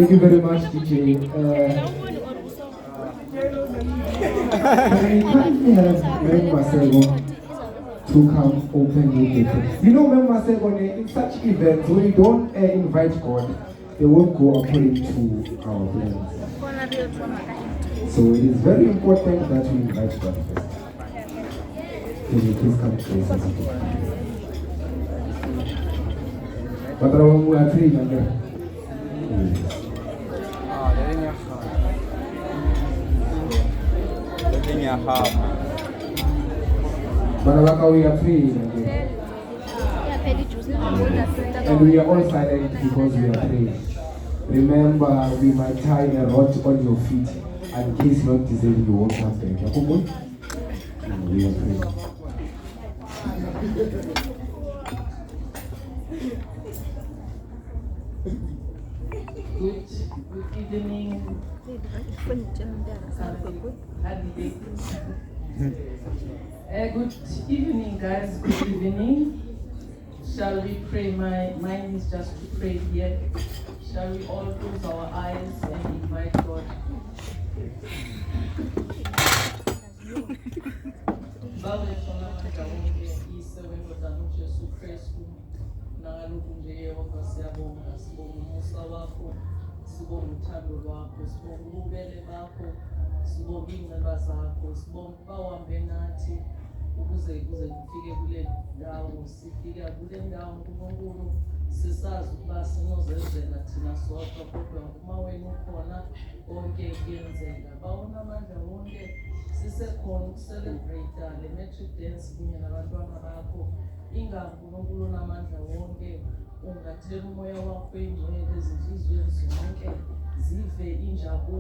Thank you very much, DJ. Can we kindly have Mem Masego to come open with it? You know, Mem Masego, in such events, when you don't invite God, they won't go according to our plans. So it is very important that we invite God first. Can you please come closer? But we are three, But we are free. And we are all silent because we are free. Remember, we might tie a rod on your feet and in case not deserving you won't come back. We are free. Good evening. Good evening, guys. Good evening. Shall we pray? My mind is just to pray here. Shall we all close our eyes and invite God? Baba sonamandla wonke isebenza noJesu Kristu ngalokhu nje Yehova siyabonga sibonga umusa wakho sibonga uthando lwakho sibonga ububele bakho sibonga ingceba zakho sibonga bawambe nathi ukuze kufike kule ndawo sifika kule ndawo uNkulunkulu sisazi ukuba sinozenzela thina sodwa kodwa uma wena ukhona konke kuyenzeka bawona amandla wonke sisekhona ukucelebrate le matric dance kunye nabantwana bakho ingaNkulunkulu namandla wonke ungathela umoya wakho engcwele ezinhlizweni zonke zive injabulo